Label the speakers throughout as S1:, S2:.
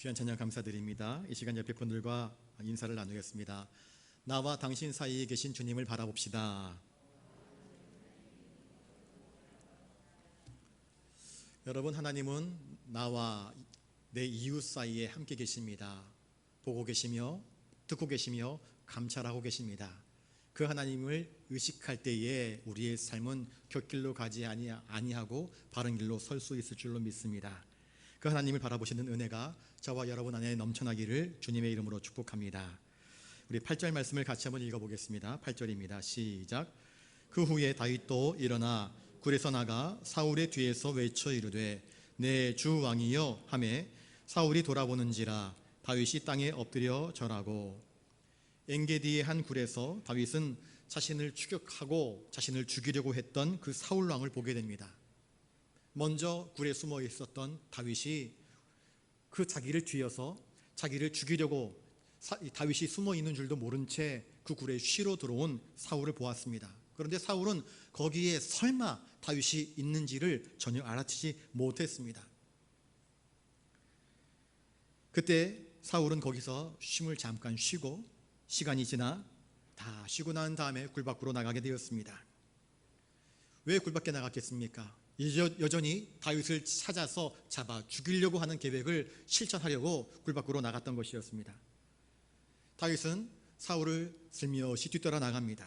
S1: 귀한 찬양 감사드립니다. 이 시간 옆에 분들과 인사를 나누겠습니다. 나와 당신 사이에 계신 주님을 바라봅시다. 여러분, 하나님은 나와 내 이웃 사이에 함께 계십니다. 보고 계시며 듣고 계시며 감찰하고 계십니다. 그 하나님을 의식할 때에 우리의 삶은 곁길로 가지 아니하고 바른 길로 설 수 있을 줄로 믿습니다. 그 하나님을 바라보시는 은혜가 저와 여러분 안에 넘쳐나기를 주님의 이름으로 축복합니다. 우리 8절 말씀을 같이 한번 읽어보겠습니다. 8절입니다. 시작. 그 후에 다윗도 일어나 굴에서 나가 사울의 뒤에서 외쳐 이르되 내 주 왕이여 하매 사울이 돌아보는지라 다윗이 땅에 엎드려 절하고. 엔게디의 한 굴에서 다윗은 자신을 추격하고 자신을 죽이려고 했던 그 사울 왕을 보게 됩니다. 먼저 굴에 숨어 있었던 다윗이 그 자기를 뒤어서 자기를 죽이려고 다윗이 숨어 있는 줄도 모른 채 그 굴에 쉬러 들어온 사울을 보았습니다. 그런데 사울은 거기에 설마 다윗이 있는지를 전혀 알아채지 못했습니다. 그때 사울은 거기서 쉼을 잠깐 쉬고 시간이 지나 다 쉬고 난 다음에 굴 밖으로 나가게 되었습니다. 왜 굴 밖에 나갔겠습니까? 여전히 다윗을 찾아서 잡아 죽이려고 하는 계획을 실천하려고 굴 밖으로 나갔던 것이었습니다. 다윗은 사울을 슬며시 뒤따라 나갑니다.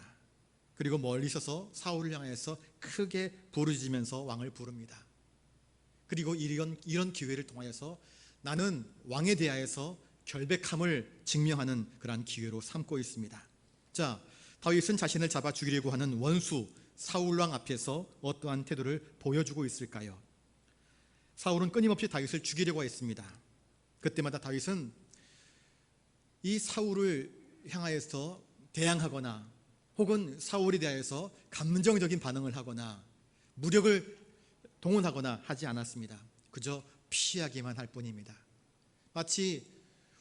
S1: 그리고 멀리 서서 사울을 향해서 크게 부르짖으면서 왕을 부릅니다. 그리고 이런 기회를 통하여서 나는 왕에 대하여서 결백함을 증명하는 그러한 기회로 삼고 있습니다. 자, 다윗은 자신을 잡아 죽이려고 하는 원수 사울왕 앞에서 어떠한 태도를 보여주고 있을까요? 사울은 끊임없이 다윗을 죽이려고 했습니다. 그때마다 다윗은 이 사울을 향하여서 대항하거나 혹은 사울에 대하여서 감정적인 반응을 하거나 무력을 동원하거나 하지 않았습니다. 그저 피하기만 할 뿐입니다. 마치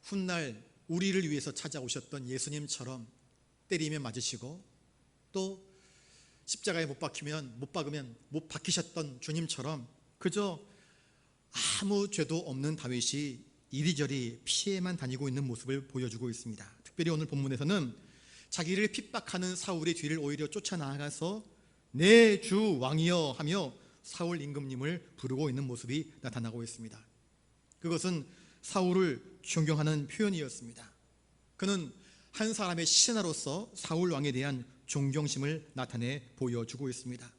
S1: 훗날 우리를 위해서 찾아오셨던 예수님처럼 때리면 맞으시고 또 십자가에 못 박으면 못 박히셨던 주님처럼 그저 아무 죄도 없는 다윗이 이리저리 피해만 다니고 있는 모습을 보여주고 있습니다. 특별히 오늘 본문에서는 자기를 핍박하는 사울의 뒤를 오히려 쫓아나가서 내 주 왕이여 하며 사울 임금님을 부르고 있는 모습이 나타나고 있습니다. 그것은 사울을 존경하는 표현이었습니다. 그는 한 사람의 신하로서 사울 왕에 대한 존경심을 나타내 보여주고 있습니다.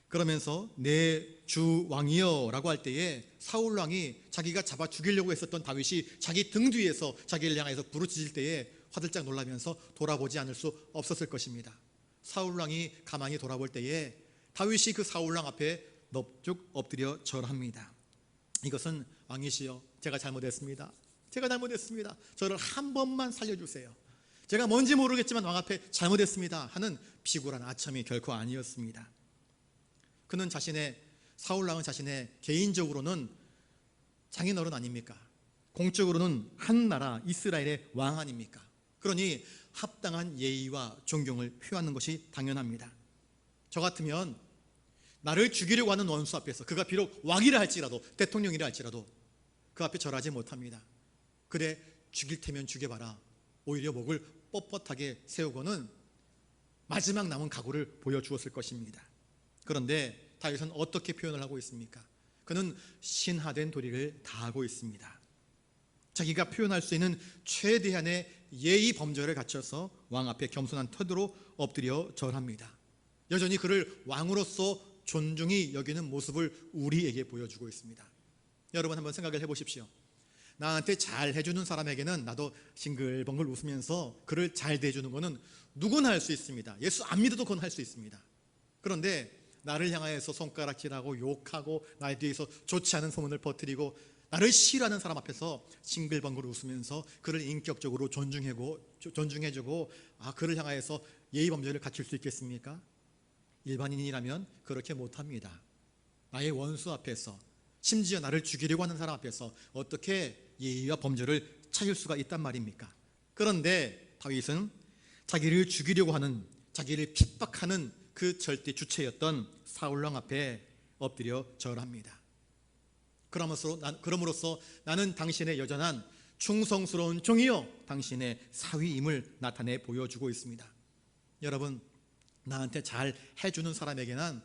S1: 그러면서 내 주 왕이여 라고 할 때에 사울 왕이 자기가 잡아 죽이려고 했었던 다윗이 자기 등 뒤에서 자기를 향해서 부르짖을 때에 화들짝 놀라면서 돌아보지 않을 수 없었을 것입니다. 사울 왕이 가만히 돌아볼 때에 다윗이 그 사울 왕 앞에 넙죽 엎드려 절합니다. 이것은 왕이시여 제가 잘못했습니다. 저를 한 번만 살려주세요. 제가 뭔지 모르겠지만 왕 앞에 잘못했습니다 하는 비굴한 아첨이 결코 아니었습니다. 그는 사울왕은 자신의 개인적으로는 장인어른 아닙니까? 공적으로는 한 나라 이스라엘의 왕 아닙니까? 그러니 합당한 예의와 존경을 표하는 것이 당연합니다. 저 같으면 나를 죽이려고 하는 원수 앞에서 그가 비록 왕이라 할지라도 대통령이라 할지라도 그 앞에 절하지 못합니다. 그래 죽일 테면 죽여봐라. 오히려 목을 뻣뻣하게 세우고는 마지막 남은 각오를 보여주었을 것입니다. 그런데 다윗은 어떻게 표현을 하고 있습니까? 그는 신하된 도리를 다하고 있습니다. 자기가 표현할 수 있는 최대한의 예의 범절을 갖춰서 왕 앞에 겸손한 태도로 엎드려 절합니다. 여전히 그를 왕으로서 존중히 여기는 모습을 우리에게 보여주고 있습니다. 여러분 한번 생각을 해보십시오. 나한테 잘 해주는 사람에게는 나도 싱글벙글 웃으면서 그를 잘 대해주는 것은 누구나 할 수 있습니다. 예수 안 믿어도 그건 할 수 있습니다. 그런데 나를 향하여서 손가락질하고 욕하고 나에 대해서 좋지 않은 소문을 퍼뜨리고 나를 싫어하는 사람 앞에서 싱글벙글 웃으면서 그를 인격적으로 존중해주고 그를 향하여서 예의범죄를 갖출 수 있겠습니까? 일반인이라면 그렇게 못합니다. 나의 원수 앞에서 심지어 나를 죽이려고 하는 사람 앞에서 어떻게 예의와 범죄를 찾을 수가 있단 말입니까? 그런데 다윗은 자기를 죽이려고 하는, 자기를 핍박하는 그 절대 주체였던 사울왕 앞에 엎드려 절합니다. 그러므로써 나는 당신의 여전한 충성스러운 종이요 당신의 사위임을 나타내 보여주고 있습니다. 여러분, 나한테 잘 해주는 사람에게는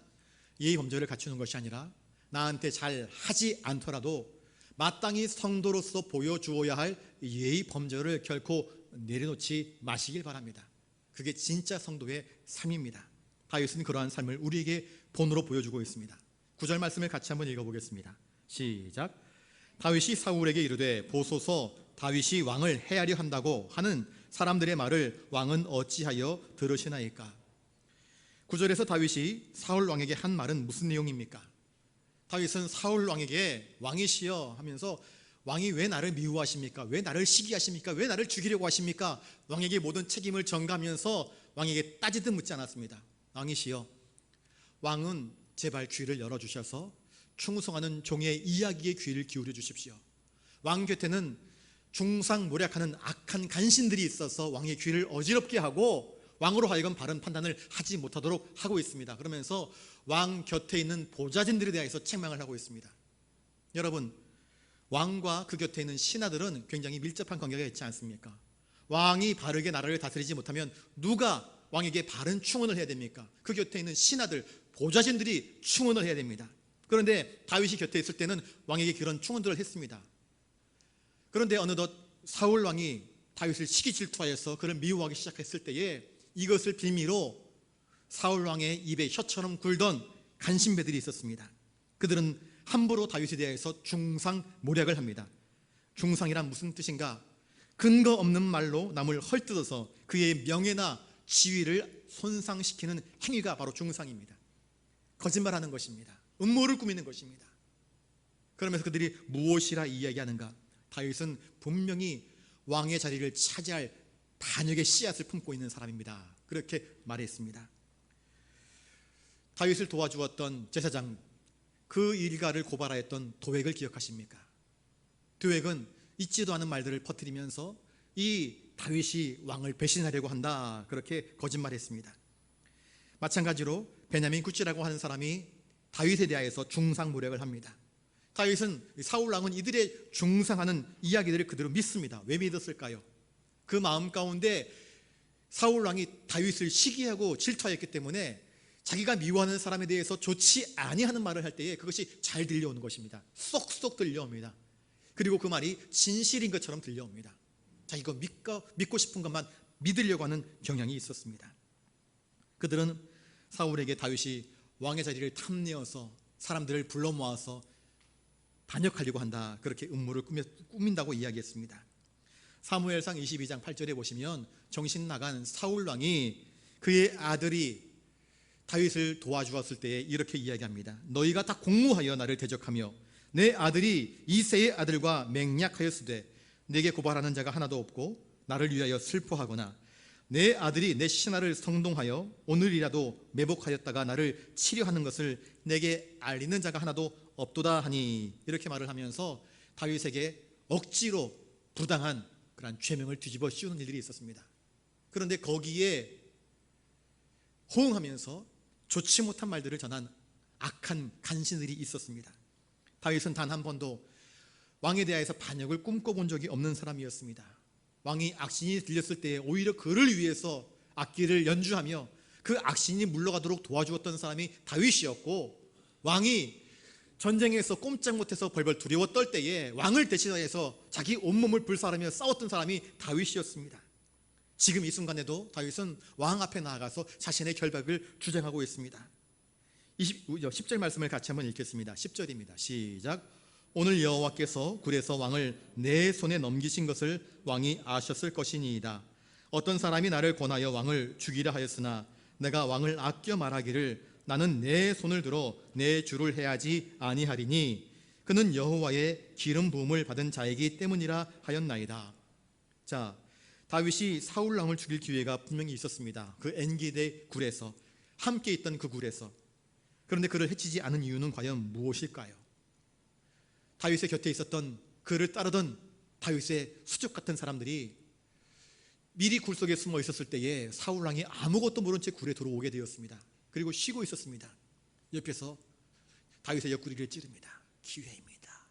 S1: 예의 범절을 갖추는 것이 아니라 나한테 잘 하지 않더라도 마땅히 성도로서 보여주어야 할 예의 범절을 결코 내려놓지 마시길 바랍니다. 그게 진짜 성도의 삶입니다. 다윗은 그러한 삶을 우리에게 본으로 보여주고 있습니다. 9절 말씀을 같이 한번 읽어보겠습니다. 시작. 다윗이 사울에게 이르되 보소서 다윗이 왕을 해하려 한다고 하는 사람들의 말을 왕은 어찌하여 들으시나이까. 9절에서 다윗이 사울 왕에게 한 말은 무슨 내용입니까? 다윗은 사울 왕에게 왕이시여 하면서 왕이 왜 나를 미워하십니까? 왜 나를 시기하십니까? 왜 나를 죽이려고 하십니까? 왕에게 모든 책임을 전가하면서 왕에게 따지듯 묻지 않았습니다. 왕이시여, 왕은 제발 귀를 열어주셔서 충성하는 종의 이야기에 귀를 기울여 주십시오. 왕 곁에는 중상모략하는 악한 간신들이 있어서 왕의 귀를 어지럽게 하고 왕으로 하여금 바른 판단을 하지 못하도록 하고 있습니다. 그러면서 왕 곁에 있는 보좌진들에 대해서 책망을 하고 있습니다. 여러분, 왕과 그 곁에 있는 신하들은 굉장히 밀접한 관계가 있지 않습니까? 왕이 바르게 나라를 다스리지 못하면 누가 왕에게 바른 충원을 해야 됩니까? 그 곁에 있는 신하들, 보좌진들이 충원을 해야 됩니다. 그런데 다윗이 곁에 있을 때는 왕에게 그런 충원들을 했습니다. 그런데 어느덧 사울 왕이 다윗을 시기 질투하여서 그를 미워하기 시작했을 때에 이것을 빌미로 사울 왕의 입에 혀처럼 굴던 간신배들이 있었습니다. 그들은 함부로 다윗에 대해서 중상모략을 합니다. 중상이란 무슨 뜻인가? 근거 없는 말로 남을 헐뜯어서 그의 명예나 지위를 손상시키는 행위가 바로 중상입니다. 거짓말하는 것입니다. 음모를 꾸미는 것입니다. 그러면서 그들이 무엇이라 이야기하는가? 다윗은 분명히 왕의 자리를 차지할 반역의 씨앗을 품고 있는 사람입니다. 그렇게 말했습니다. 다윗을 도와주었던 제사장, 그 일가를 고발하였던 도액을 기억하십니까? 도액은 있지도 않은 말들을 퍼뜨리면서 이 다윗이 왕을 배신하려고 한다, 그렇게 거짓말했습니다. 마찬가지로 베냐민 구치라고 하는 사람이 다윗에 대하여서 중상모략을 합니다. 다윗은, 사울 왕은 이들의 중상하는 이야기들을 그대로 믿습니다. 왜 믿었을까요? 그 마음 가운데 사울 왕이 다윗을 시기하고 질투하였기 때문에 자기가 미워하는 사람에 대해서 좋지 아니하는 말을 할 때에 그것이 잘 들려오는 것입니다. 쏙쏙 들려옵니다. 그리고 그 말이 진실인 것처럼 들려옵니다. 자기가 믿고 싶은 것만 믿으려고 하는 경향이 있었습니다. 그들은 사울에게 다윗이 왕의 자리를 탐내어서 사람들을 불러 모아서 반역하려고 한다, 그렇게 음모를 꾸민다고 이야기했습니다. 사무엘상 22장 8절에 보시면 정신 나간 사울 왕이 그의 아들이 다윗을 도와주었을 때에 이렇게 이야기합니다. 너희가 다 공무하여 나를 대적하며 내 아들이 이새의 아들과 맹약하였으되 내게 고발하는 자가 하나도 없고 나를 위하여 슬퍼하거나 내 아들이 내 신하를 성동하여 오늘이라도 매복하였다가 나를 치료하는 것을 내게 알리는 자가 하나도 없도다 하니, 이렇게 말을 하면서 다윗에게 억지로 부당한 그런 죄명을 뒤집어 씌우는 일들이 있었습니다. 그런데 거기에 호응하면서 좋지 못한 말들을 전한 악한 간신들이 있었습니다. 다윗은 단 한 번도 왕에 대해서 반역을 꿈꿔본 적이 없는 사람이었습니다. 왕이 악신이 들렸을 때 오히려 그를 위해서 악기를 연주하며 그 악신이 물러가도록 도와주었던 사람이 다윗이었고, 왕이 전쟁에서 꼼짝 못해서 벌벌 두려워 떨 때에 왕을 대신해서 자기 온몸을 불사르며 싸웠던 사람이 다윗이었습니다. 지금 이 순간에도 다윗은 왕 앞에 나아가서 자신의 결박을 주장하고 있습니다. 10절 말씀을 같이 한번 읽겠습니다. 10절입니다. 시작. 오늘 여호와께서 굴에서 왕을 내 손에 넘기신 것을 왕이 아셨을 것이니이다. 어떤 사람이 나를 권하여 왕을 죽이라 하였으나 내가 왕을 아껴 말하기를 나는 내 손을 들어 내 주를 해하지 아니하리니 그는 여호와의 기름 부음을 받은 자이기 때문이라 하였나이다. 자, 다윗이 사울 왕을 죽일 기회가 분명히 있었습니다. 그 엔게디 굴에서, 함께 있던 그 굴에서. 그런데 그를 해치지 않은 이유는 과연 무엇일까요? 다윗의 곁에 있었던, 그를 따르던 다윗의 수족 같은 사람들이 미리 굴 속에 숨어 있었을 때에 사울 왕이 아무것도 모른 채 굴에 들어오게 되었습니다. 그리고 쉬고 있었습니다. 옆에서 다윗의 옆구리를 찌릅니다. 기회입니다.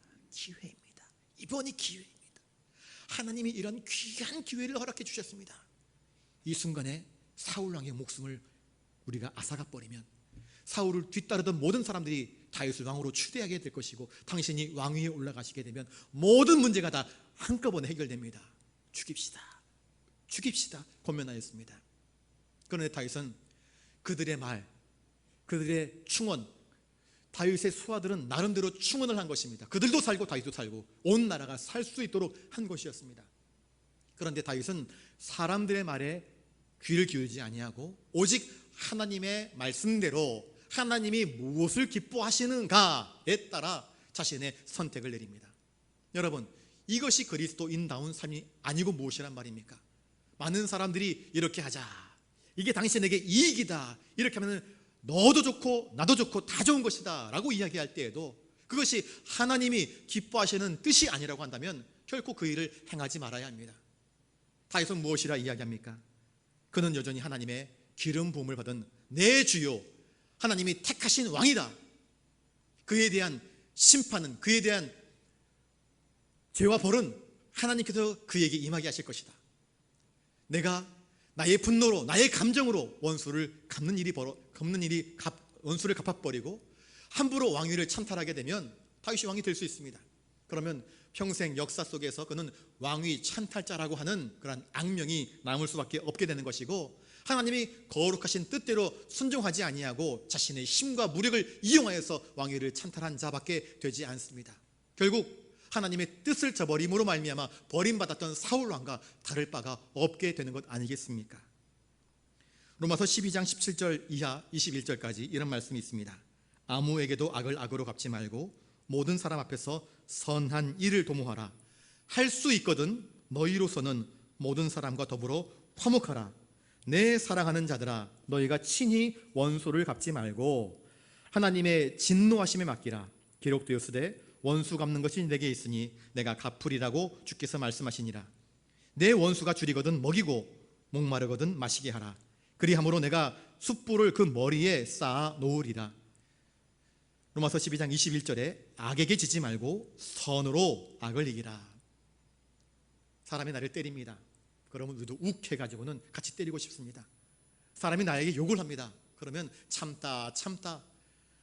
S1: 이번이 기회입니다. 하나님이 이런 귀한 기회를 허락해 주셨습니다. 이 순간에 사울 왕의 목숨을 우리가 앗아가 버리면 사울을 뒤따르던 모든 사람들이 다윗을 왕으로 추대하게 될 것이고, 당신이 왕위에 올라가시게 되면 모든 문제가 다 한꺼번에 해결됩니다. 죽입시다 권면하였습니다. 그런데 다윗은 그들의 말, 그들의 충언, 다윗의 수하들은 나름대로 충언을 한 것입니다. 그들도 살고 다윗도 살고 온 나라가 살 수 있도록 한 것이었습니다. 그런데 다윗은 사람들의 말에 귀를 기울이지 아니하고 오직 하나님의 말씀대로 하나님이 무엇을 기뻐하시는가에 따라 자신의 선택을 내립니다. 여러분, 이것이 그리스도인다운 삶이 아니고 무엇이란 말입니까? 많은 사람들이 이렇게 하자, 이게 당신에게 이익이다, 이렇게 하면 너도 좋고 나도 좋고 다 좋은 것이다 라고 이야기할 때에도 그것이 하나님이 기뻐하시는 뜻이 아니라고 한다면 결코 그 일을 행하지 말아야 합니다. 다윗은 무엇이라 이야기합니까? 그는 여전히 하나님의 기름 부음을 받은 내 주요, 하나님이 택하신 왕이다. 그에 대한 심판은, 그에 대한 죄와 벌은 하나님께서 그에게 임하게 하실 것이다. 내가 나의 분노로, 나의 감정으로 원수를 원수를 갚아버리고 함부로 왕위를 찬탈하게 되면 다윗이 왕이 될 수 있습니다. 그러면 평생 역사 속에서 그는 왕위 찬탈자라고 하는 그런 악명이 남을 수밖에 없게 되는 것이고, 하나님이 거룩하신 뜻대로 순종하지 아니하고 자신의 힘과 무력을 이용하여서 왕위를 찬탈한 자밖에 되지 않습니다. 결국 하나님의 뜻을 저버림으로 말미암아 버림받았던 사울 왕과 다를 바가 없게 되는 것 아니겠습니까? 로마서 12장 17절 이하 21절까지 이런 말씀이 있습니다. 아무에게도 악을 악으로 갚지 말고 모든 사람 앞에서 선한 일을 도모하라. 할 수 있거든 너희로서는 모든 사람과 더불어 화목하라. 내 사랑하는 자들아, 너희가 친히 원수를 갚지 말고 하나님의 진노하심에 맡기라. 기록되었으되 원수 갚는 것이 내게 있으니 내가 갚으리라고 주께서 말씀하시니라. 내 원수가 줄이거든 먹이고 목마르거든 마시게 하라. 그리함으로 내가 숯불을 그 머리에 쌓아 놓으리라. 로마서 12장 21절에 악에게 지지 말고 선으로 악을 이기라. 사람이 나를 때립니다. 그러면 우리도 욱해가지고는 같이 때리고 싶습니다. 사람이 나에게 욕을 합니다. 그러면 참다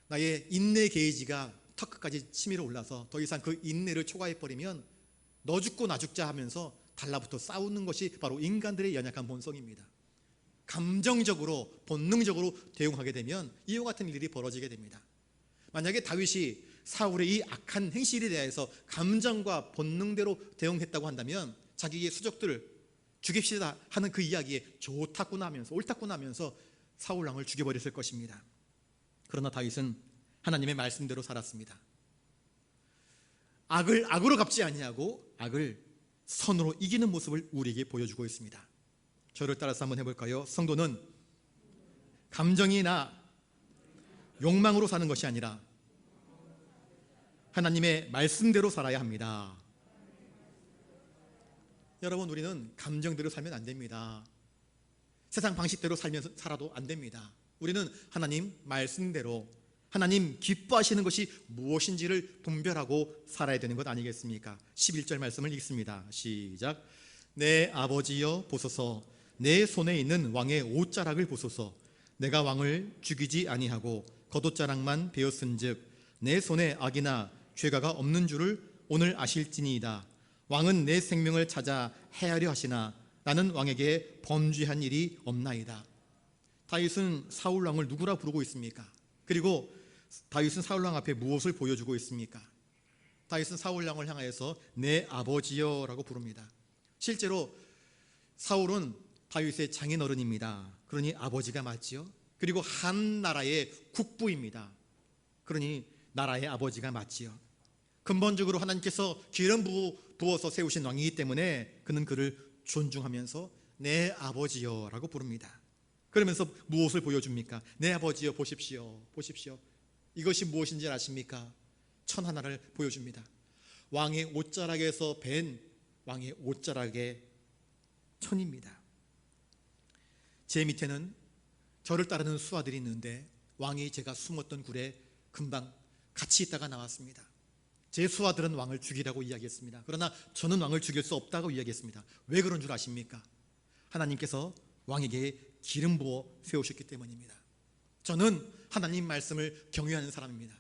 S1: 나의 인내 게이지가 턱끝까지 치밀어 올라서 더 이상 그 인내를 초과해버리면 너 죽고 나 죽자 하면서 달라붙어 싸우는 것이 바로 인간들의 연약한 본성입니다. 감정적으로 본능적으로 대응하게 되면 이와 같은 일이 벌어지게 됩니다. 만약에 다윗이 사울의 이 악한 행실에 대해서 감정과 본능대로 대응했다고 한다면 자기의 수족들을 죽입시다 하는 그 이야기에 좋다구나 하면서 옳다구나 하면서 사울 왕을 죽여버렸을 것입니다. 그러나 다윗은 하나님의 말씀대로 살았습니다. 악을 악으로 갚지 아니하고 악을 선으로 이기는 모습을 우리에게 보여주고 있습니다. 저를 따라서 한번 해볼까요? 성도는 감정이나 욕망으로 사는 것이 아니라 하나님의 말씀대로 살아야 합니다. 여러분, 우리는 감정대로 살면 안 됩니다. 세상 방식대로 살아도 안 됩니다. 우리는 하나님 말씀대로, 하나님 기뻐하시는 것이 무엇인지를 분별하고 살아야 되는 것 아니겠습니까? 11절 말씀을 읽습니다. 시작. 내 아버지여 보소서, 내 손에 있는 왕의 옷자락을 보소서. 내가 왕을 죽이지 아니하고 겉옷자락만 베었은즉 내 손에 악이나 죄가가 없는 줄을 오늘 아실지니이다. 왕은 내 생명을 찾아 해하려 하시나 나는 왕에게 범죄한 일이 없나이다. 다윗은 사울 왕을 누구라 부르고 있습니까? 그리고 다윗은 사울 왕 앞에 무엇을 보여주고 있습니까? 다윗은 사울 왕을 향하여서 내 아버지여라고 부릅니다. 실제로 사울은 다윗의 장인어른입니다. 그러니 아버지가 맞지요. 그리고 한 나라의 국부입니다. 그러니 나라의 아버지가 맞지요. 근본적으로 하나님께서 기름 부어서 세우신 왕이기 때문에 그는 그를 존중하면서 내 아버지여라고 부릅니다. 그러면서 무엇을 보여줍니까? 내 아버지여 보십시오. 이것이 무엇인지 아십니까? 천 하나를 보여줍니다. 왕의 옷자락에서 벤 왕의 옷자락의 천입니다. 제 밑에는 저를 따르는 수하들이 있는데 왕이 제가 숨었던 굴에 금방 같이 있다가 나왔습니다. 제 수하들은 왕을 죽이라고 이야기했습니다. 그러나 저는 왕을 죽일 수 없다고 이야기했습니다. 왜 그런 줄 아십니까? 하나님께서 왕에게 기름 부어 세우셨기 때문입니다. 저는 하나님 말씀을 경외하는 사람입니다.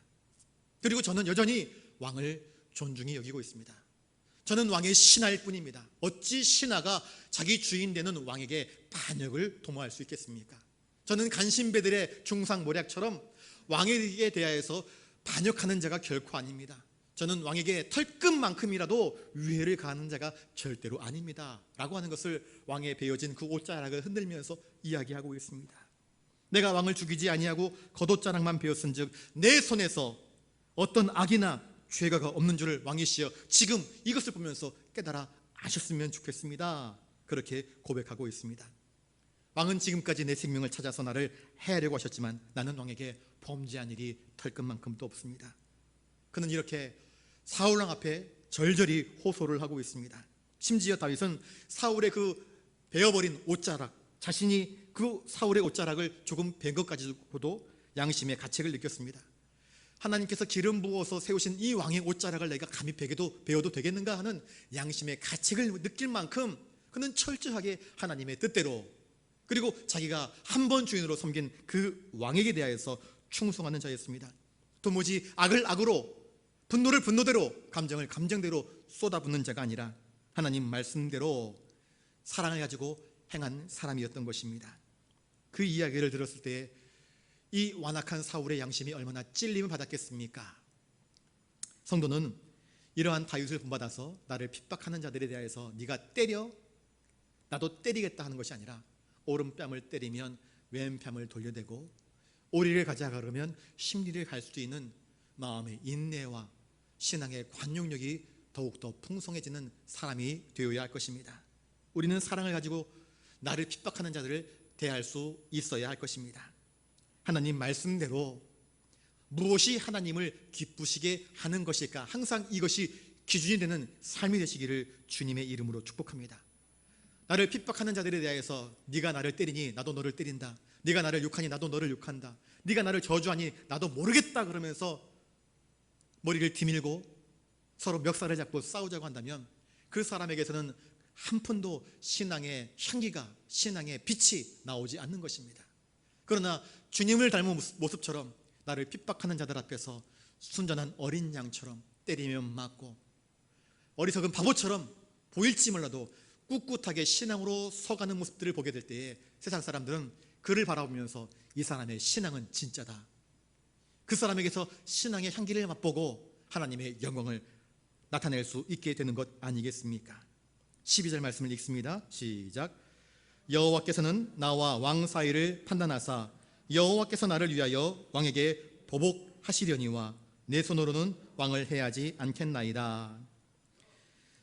S1: 그리고 저는 여전히 왕을 존중히 여기고 있습니다. 저는 왕의 신하일 뿐입니다. 어찌 신하가 자기 주인 되는 왕에게 반역을 도모할 수 있겠습니까? 저는 간신배들의 중상모략처럼 왕에게 대하여서 반역하는 자가 결코 아닙니다. 저는 왕에게 털끝만큼이라도 위해를 가하는 자가 절대로 아닙니다 라고 하는 것을 왕에 베어진 그 옷자락을 흔들면서 이야기하고 있습니다. 내가 왕을 죽이지 아니하고 겉옷자락만 베었은즉 내 손에서 어떤 악이나 죄가 없는 줄을 왕이시여 지금 이것을 보면서 깨달아 아셨으면 좋겠습니다. 그렇게 고백하고 있습니다. 왕은 지금까지 내 생명을 찾아서 나를 해하려고 하셨지만 나는 왕에게 범죄한 일이 털끝만큼도 없습니다. 그는 이렇게 사울왕 앞에 절절히 호소를 하고 있습니다. 심지어 다윗은 사울의 그 베어버린 옷자락, 자신이 그 사울의 옷자락을 조금 벤 것 가지고도 양심의 가책을 느꼈습니다. 하나님께서 기름 부어서 세우신 이 왕의 옷자락을 내가 감히 베어도 되겠는가 하는 양심의 가책을 느낄 만큼 그는 철저하게 하나님의 뜻대로, 그리고 자기가 한 번 주인으로 섬긴 그 왕에게 대하여서 충성하는 자였습니다. 도무지 악을 악으로, 분노를 분노대로, 감정을 감정대로 쏟아붓는 자가 아니라 하나님 말씀대로 사랑을 가지고 행한 사람이었던 것입니다. 그 이야기를 들었을 때 이 완악한 사울의 양심이 얼마나 찔림을 받았겠습니까? 성도는 이러한 다윗을 본받아서 나를 핍박하는 자들에 대해서 네가 때려 나도 때리겠다 하는 것이 아니라 오른뺨을 때리면 왼뺨을 돌려대고 오리를 가자 그러면 심리를 갈 수 있는 마음의 인내와 신앙의 관용력이 더욱더 풍성해지는 사람이 되어야 할 것입니다. 우리는 사랑을 가지고 나를 핍박하는 자들을 대할 수 있어야 할 것입니다. 하나님 말씀대로 무엇이 하나님을 기쁘시게 하는 것일까, 항상 이것이 기준이 되는 삶이 되시기를 주님의 이름으로 축복합니다. 나를 핍박하는 자들에 대해서 네가 나를 때리니 나도 너를 때린다, 네가 나를 욕하니 나도 너를 욕한다, 네가 나를 저주하니 나도 모르겠다 그러면서 머리를 디밀고 서로 멱살을 잡고 싸우자고 한다면 그 사람에게서는 한 푼도 신앙의 향기가, 신앙의 빛이 나오지 않는 것입니다. 그러나 주님을 닮은 모습처럼 나를 핍박하는 자들 앞에서 순전한 어린 양처럼 때리면 맞고 어리석은 바보처럼 보일지 몰라도 꿋꿋하게 신앙으로 서가는 모습들을 보게 될 때에 세상 사람들은 그를 바라보면서 이 사람의 신앙은 진짜다, 그 사람에게서 신앙의 향기를 맛보고 하나님의 영광을 나타낼 수 있게 되는 것 아니겠습니까? 12절 말씀을 읽습니다. 시작. 여호와께서는 나와 왕 사이를 판단하사 여호와께서 나를 위하여 왕에게 보복하시려니와 내 손으로는 왕을 해하지 않겠나이다.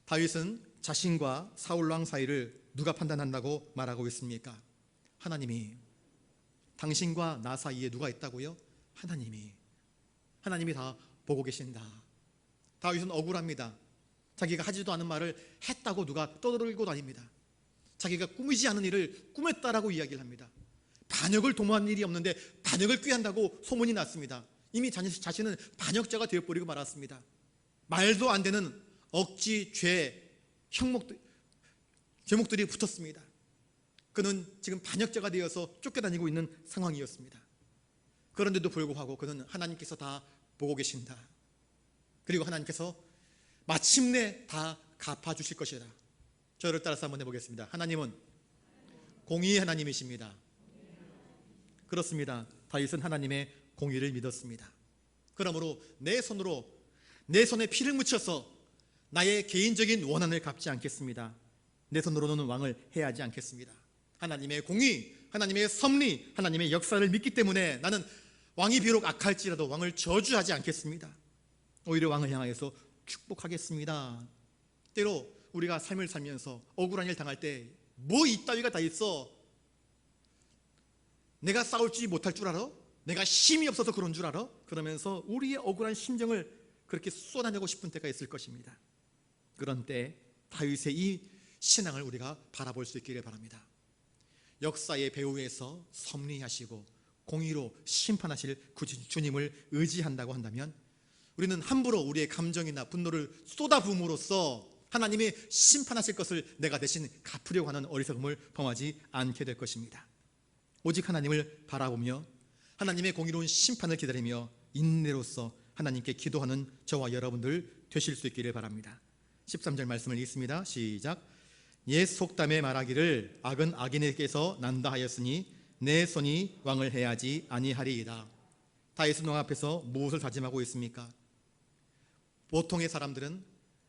S1: 다윗은 자신과 사울왕 사이를 누가 판단한다고 말하고 있습니까? 하나님이. 당신과 나 사이에 누가 있다고요? 하나님이 다 보고 계신다. 다윗은 억울합니다. 자기가 하지도 않은 말을 했다고 누가 떠들고 다닙니다. 자기가 꾸미지 않은 일을 꾸몄다라고 이야기를 합니다. 반역을 도모한 일이 없는데 반역을 꾀한다고 소문이 났습니다. 이미 자신은 반역자가 되어버리고 말았습니다. 말도 안 되는 억지, 죄목들이 붙었습니다. 그는 지금 반역자가 되어서 쫓겨다니고 있는 상황이었습니다. 그런데도 불구하고 그는 하나님께서 다 보고 계신다, 그리고 하나님께서 마침내 다 갚아주실 것이다. 저를 따라서 한번 해보겠습니다. 하나님은 공의의 하나님이십니다. 그렇습니다. 다윗은 하나님의 공의를 믿었습니다. 그러므로 내 손에 피를 묻혀서 나의 개인적인 원한을 갚지 않겠습니다. 내 손으로는 왕을 해하지 않겠습니다. 하나님의 공의, 하나님의 섭리, 하나님의 역사를 믿기 때문에 나는 왕이 비록 악할지라도 왕을 저주하지 않겠습니다. 오히려 왕을 향하여서 축복하겠습니다. 때로 우리가 삶을 살면서 억울한 일 당할 때 뭐 이따위가 다 있어, 내가 싸울지 못할 줄 알아? 내가 힘이 없어서 그런 줄 알아? 그러면서 우리의 억울한 심정을 그렇게 쏟아내고 싶은 때가 있을 것입니다. 그런 때 다윗의 이 신앙을 우리가 바라볼 수 있기를 바랍니다. 역사의 배후에서 섭리하시고 공의로 심판하실 그 주님을 의지한다고 한다면 우리는 함부로 우리의 감정이나 분노를 쏟아부음으로써 하나님이 심판하실 것을 내가 대신 갚으려고 하는 어리석음을 범하지 않게 될 것입니다. 오직 하나님을 바라보며 하나님의 공의로운 심판을 기다리며 인내로써 하나님께 기도하는 저와 여러분들 되실 수 있기를 바랍니다. 13절 말씀을 읽습니다. 시작. 옛 속담에 말하기를 악은 악인에게서 난다 하였으니 내 손이 왕을 해야지 아니하리이다. 다윗은 왕 앞에서 무엇을 다짐하고 있습니까? 보통의 사람들은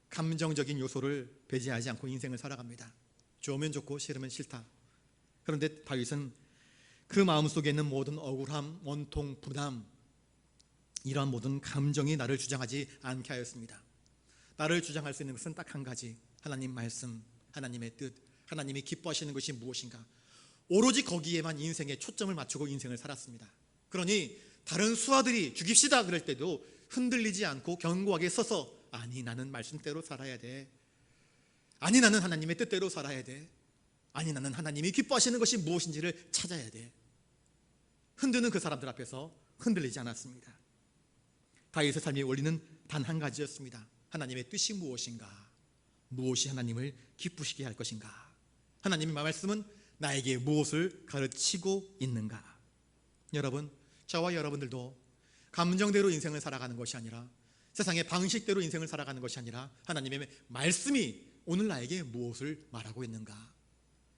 S1: 감정적인 요소를 배제하지 않고 인생을 살아갑니다. 좋으면 좋고 싫으면 싫다. 그런데 다윗은 그 마음속에 있는 모든 억울함, 원통, 부담, 이러한 모든 감정이 나를 주장하지 않게 하였습니다. 나를 주장할 수 있는 것은 딱 한 가지, 하나님 말씀, 하나님의 뜻, 하나님이 기뻐하시는 것이 무엇인가, 오로지 거기에만 인생의 초점을 맞추고 인생을 살았습니다. 그러니 다른 수하들이 죽입시다 그럴 때도 흔들리지 않고 견고하게 서서, 아니 나는 말씀대로 살아야 돼, 아니 나는 하나님의 뜻대로 살아야 돼, 아니 나는 하나님이 기뻐하시는 것이 무엇인지를 찾아야 돼. 흔드는 그 사람들 앞에서 흔들리지 않았습니다. 다윗의 삶의 원리는 단 한 가지였습니다. 하나님의 뜻이 무엇인가, 무엇이 하나님을 기쁘시게 할 것인가, 하나님의 말씀은 나에게 무엇을 가르치고 있는가. 여러분, 저와 여러분들도 감정대로 인생을 살아가는 것이 아니라, 세상의 방식대로 인생을 살아가는 것이 아니라, 하나님의 말씀이 오늘 나에게 무엇을 말하고 있는가,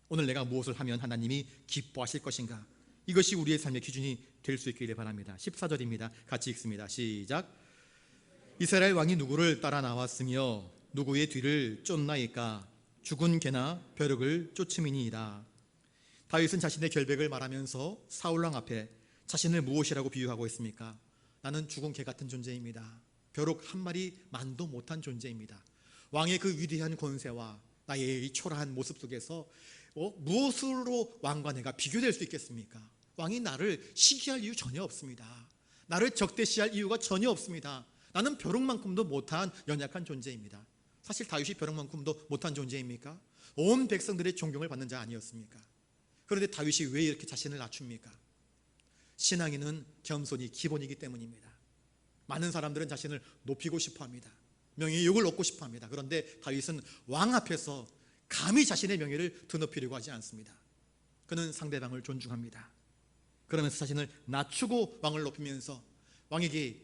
S1: 오늘 내가 무엇을 하면 하나님이 기뻐하실 것인가, 이것이 우리의 삶의 기준이 될 수 있기를 바랍니다. 14절입니다. 같이 읽습니다. 시작. 이스라엘 왕이 누구를 따라 나왔으며 누구의 뒤를 쫓나이까? 죽은 개나 벼룩을 쫓음이니이다. 다윗은 자신의 결백을 말하면서 사울왕 앞에 자신을 무엇이라고 비유하고 있습니까? 나는 죽은 개 같은 존재입니다. 벼룩 한 마리 만도 못한 존재입니다. 왕의 그 위대한 권세와 나의 이 초라한 모습 속에서 무엇으로 왕과 내가 비교될 수 있겠습니까? 왕이 나를 시기할 이유 전혀 없습니다. 나를 적대시할 이유가 전혀 없습니다. 나는 벼룩만큼도 못한 연약한 존재입니다. 사실 다윗이 벼룩만큼도 못한 존재입니까? 온 백성들의 존경을 받는 자 아니었습니까? 그런데 다윗이 왜 이렇게 자신을 낮춥니까? 신앙인은 겸손이 기본이기 때문입니다. 많은 사람들은 자신을 높이고 싶어합니다. 명예의 욕을 얻고 싶어합니다. 그런데 다윗은 왕 앞에서 감히 자신의 명예를 드높이려고 하지 않습니다. 그는 상대방을 존중합니다. 그러면서 자신을 낮추고 왕을 높이면서 왕에게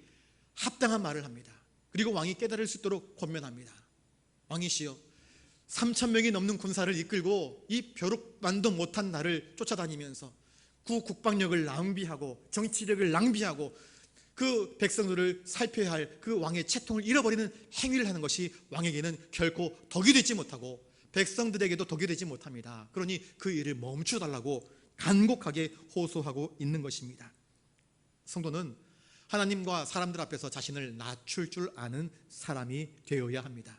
S1: 합당한 말을 합니다. 그리고 왕이 깨달을 수 있도록 권면합니다. 왕이시여, 3,000명이 넘는 군사를 이끌고 이 벼룩만도 못한 나를 쫓아다니면서 그 국방력을 낭비하고 정치력을 낭비하고 그 백성들을 살펴야 할 그 왕의 채통을 잃어버리는 행위를 하는 것이 왕에게는 결코 덕이 되지 못하고 백성들에게도 덕이 되지 못합니다. 그러니 그 일을 멈추달라고 간곡하게 호소하고 있는 것입니다. 성도는 하나님과 사람들 앞에서 자신을 낮출 줄 아는 사람이 되어야 합니다.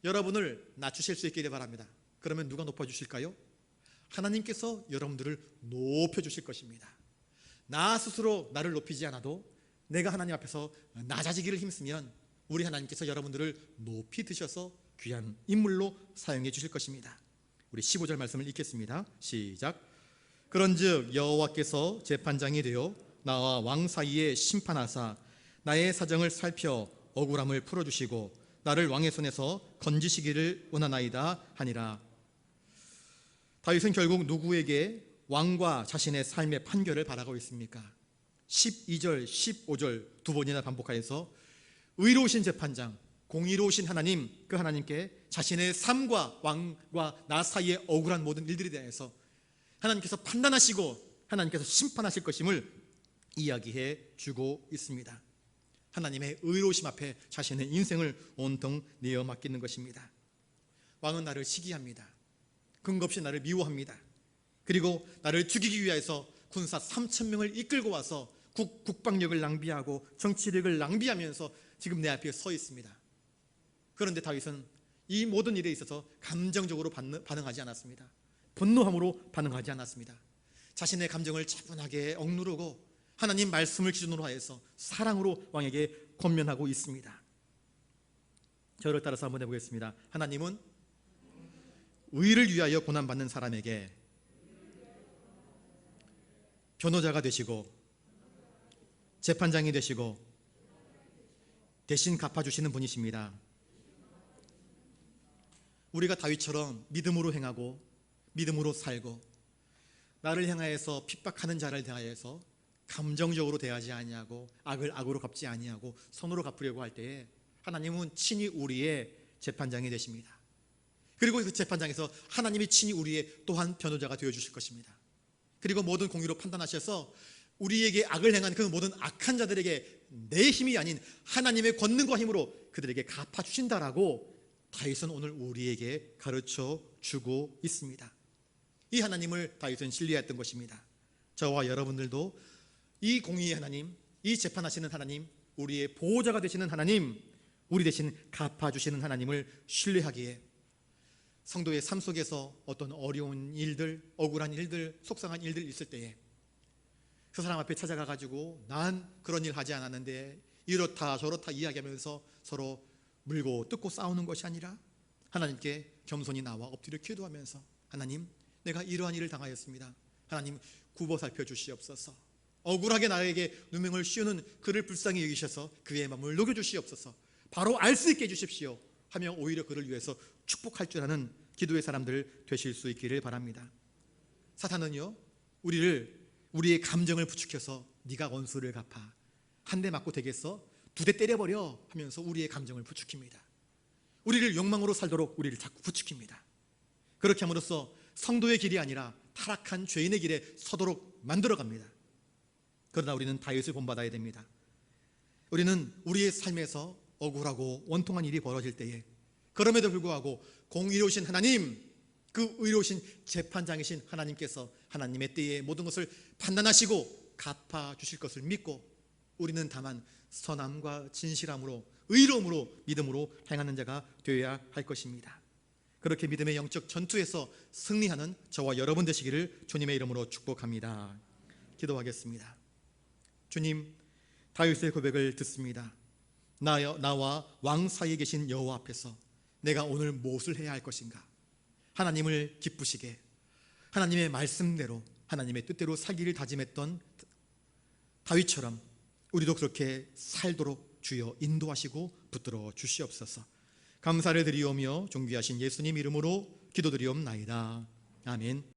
S1: 여러분을 낮추실 수 있기를 바랍니다. 그러면 누가 높여주실까요? 하나님께서 여러분들을 높여주실 것입니다. 나 스스로 나를 높이지 않아도 내가 하나님 앞에서 낮아지기를 힘쓰면 우리 하나님께서 여러분들을 높이 드셔서 귀한 인물로 사용해 주실 것입니다. 우리 15절 말씀을 읽겠습니다. 시작. 그런즉 여호와께서 재판장이 되어 나와 왕 사이에 심판하사 나의 사정을 살펴 억울함을 풀어주시고 나를 왕의 손에서 건지시기를 원하나이다 하니라. 다윗은 결국 누구에게 왕과 자신의 삶의 판결을 바라고 있습니까? 12절, 15절 두 번이나 반복하여서 의로우신 재판장, 공의로우신 하나님, 그 하나님께 자신의 삶과 왕과 나 사이의 억울한 모든 일들에 대해서 하나님께서 판단하시고 하나님께서 심판하실 것임을 이야기해 주고 있습니다. 하나님의 의로우심 앞에 자신의 인생을 온통 내어 맡기는 것입니다. 왕은 나를 시기합니다. 근거 없이 나를 미워합니다. 그리고 나를 죽이기 위해서 군사 3,000명을 이끌고 와서 국방력을 낭비하고 정치력을 낭비하면서 지금 내 앞에 서 있습니다. 그런데 다윗은 이 모든 일에 있어서 감정적으로 반응하지 않았습니다. 분노함으로 반응하지 않았습니다. 자신의 감정을 차분하게 억누르고 하나님 말씀을 기준으로 하여서 사랑으로 왕에게 권면하고 있습니다. 저를 따라서 한번 해보겠습니다. 하나님은 의를 위하여 고난받는 사람에게 변호자가 되시고 재판장이 되시고 대신 갚아주시는 분이십니다. 우리가 다윗처럼 믿음으로 행하고 믿음으로 살고 나를 향하여서 핍박하는 자를 대하여서 감정적으로 대하지 아니하고 악을 악으로 갚지 아니하고 선으로 갚으려고 할 때에 하나님은 친히 우리의 재판장이 되십니다. 그리고 그 재판장에서 하나님이 친히 우리의 또한 변호자가 되어주실 것입니다. 그리고 모든 공의로 판단하셔서 우리에게 악을 행한 그 모든 악한 자들에게 내 힘이 아닌 하나님의 권능과 힘으로 그들에게 갚아주신다라고 다윗은 오늘 우리에게 가르쳐 주고 있습니다. 이 하나님을 다윗은 신뢰했던 것입니다. 저와 여러분들도 이 공의의 하나님, 이 재판하시는 하나님, 우리의 보호자가 되시는 하나님, 우리 대신 갚아주시는 하나님을 신뢰하기에 성도의 삶 속에서 어떤 어려운 일들, 억울한 일들, 속상한 일들 있을 때에 그 사람 앞에 찾아가가지고 난 그런 일 하지 않았는데 이렇다 저렇다 이야기하면서 서로 물고 뜯고 싸우는 것이 아니라 하나님께 겸손히 나와 엎드려 기도하면서 하나님, 내가 이러한 일을 당하였습니다. 하나님, 굽어 살펴 주시옵소서. 억울하게 나에게 누명을 씌우는 그를 불쌍히 여기셔서 그의 마음을 녹여주시옵소서. 바로 알 수 있게 해주십시오 하며 오히려 그를 위해서 축복할 줄 아는 기도의 사람들 되실 수 있기를 바랍니다. 사탄은요, 우리의 감정을 부추겨서 네가 원수를 갚아, 한 대 맞고 되겠어? 2대 때려버려 하면서 우리의 감정을 부추깁니다. 우리를 욕망으로 살도록 우리를 자꾸 부추깁니다. 그렇게 함으로써 성도의 길이 아니라 타락한 죄인의 길에 서도록 만들어갑니다. 그러나 우리는 다윗을 본받아야 됩니다. 우리는 우리의 삶에서 억울하고 원통한 일이 벌어질 때에 그럼에도 불구하고 공의로우신 하나님, 그 의로우신 재판장이신 하나님께서 하나님의 때에 모든 것을 판단하시고 갚아주실 것을 믿고 우리는 다만 선함과 진실함으로 의로움으로 믿음으로 행하는 자가 되어야 할 것입니다. 그렇게 믿음의 영적 전투에서 승리하는 저와 여러분 되시기를 주님의 이름으로 축복합니다. 기도하겠습니다. 주님, 다윗의 고백을 듣습니다. 나와 왕 사이에 계신 여호와 앞에서 내가 오늘 무엇을 해야 할 것인가? 하나님을 기쁘시게 하나님의 말씀대로 하나님의 뜻대로 살기를 다짐했던 다윗처럼 우리도 그렇게 살도록 주여 인도하시고 붙들어 주시옵소서. 감사를 드리오며 존귀하신 예수님 이름으로 기도드리옵나이다. 아멘.